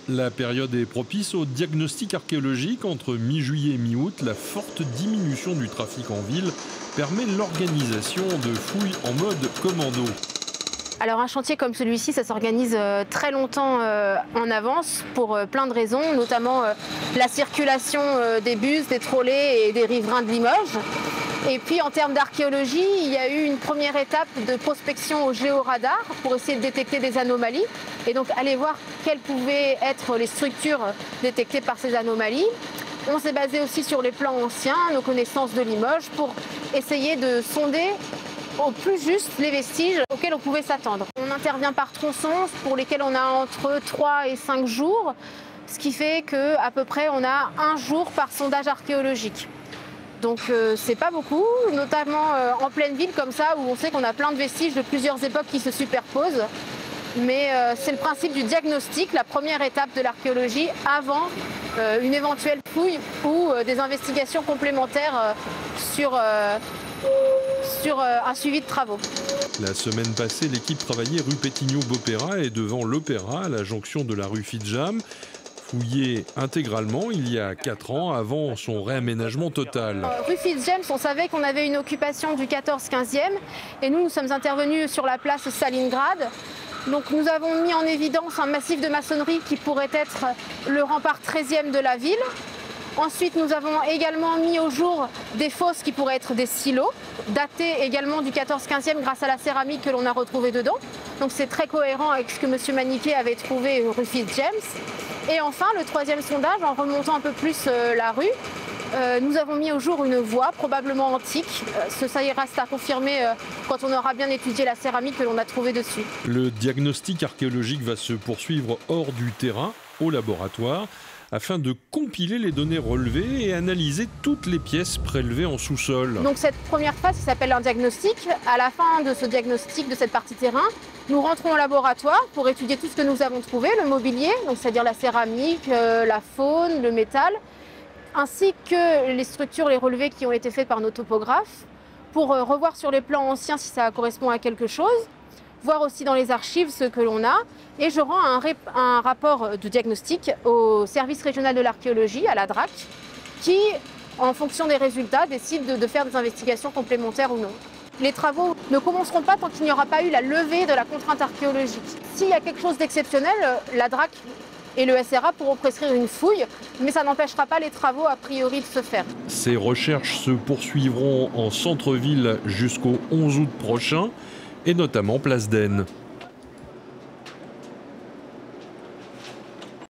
La période est propice au diagnostic archéologique. Entre mi-juillet et mi-août, la forte diminution du trafic en ville permet l'organisation de fouilles en mode commando. Alors un chantier comme celui-ci, ça s'organise très longtemps en avance pour plein de raisons, notamment la circulation des bus, des trolleys et des riverains de Limoges. Et puis en termes d'archéologie, il y a eu une première étape de prospection au géoradar pour essayer de détecter des anomalies et donc aller voir quelles pouvaient être les structures détectées par ces anomalies. On s'est basé aussi sur les plans anciens, nos connaissances de Limoges, pour essayer de sonder au plus juste les vestiges auxquels on pouvait s'attendre. On intervient par tronçons pour lesquels on a entre 3 et 5 jours, ce qui fait qu'à peu près on a 1 jour par sondage archéologique. Donc c'est pas beaucoup, notamment en pleine ville comme ça, où on sait qu'on a plein de vestiges de plusieurs époques qui se superposent. Mais c'est le principe du diagnostic, la première étape de l'archéologie avant une éventuelle fouille ou des investigations complémentaires sur un suivi de travaux. La semaine passée, l'équipe travaillait rue Pétignot-Beaupéra et devant l'Opéra, à la jonction de la rue Fidjam. Fouillé intégralement il y a 4 ans avant son réaménagement total. Rue Fidjam, on savait qu'on avait une occupation du 14-15e et nous sommes intervenus sur la place Stalingrad. Donc nous avons mis en évidence un massif de maçonnerie qui pourrait être le rempart 13e de la ville. Ensuite, nous avons également mis au jour des fosses qui pourraient être des silos, datés également du 14-15e grâce à la céramique que l'on a retrouvée dedans. Donc c'est très cohérent avec ce que M. Maniquet avait trouvé rue Fitz-James. Et enfin, le 3e sondage, en remontant un peu plus la rue, nous avons mis au jour une voie probablement antique. Ça reste à confirmer quand on aura bien étudié la céramique que l'on a trouvée dessus. Le diagnostic archéologique va se poursuivre hors du terrain, au laboratoire, afin de compiler les données relevées et analyser toutes les pièces prélevées en sous-sol. Donc cette première phase qui s'appelle un diagnostic, à la fin de ce diagnostic, de cette partie terrain, nous rentrons au laboratoire pour étudier tout ce que nous avons trouvé, le mobilier, donc c'est-à-dire la céramique, la faune, le métal, ainsi que les structures, les relevés qui ont été faits par nos topographes, pour revoir sur les plans anciens si ça correspond à quelque chose, voir aussi dans les archives ce que l'on a. Et je rends un rapport de diagnostic au service régional de l'archéologie, à la DRAC, qui, en fonction des résultats, décide de faire des investigations complémentaires ou non. Les travaux ne commenceront pas tant qu'il n'y aura pas eu la levée de la contrainte archéologique. S'il y a quelque chose d'exceptionnel, la DRAC et le SRA pourront prescrire une fouille, mais ça n'empêchera pas les travaux a priori de se faire. Ces recherches se poursuivront en centre-ville jusqu'au 11 août prochain, et notamment place d'Aisne.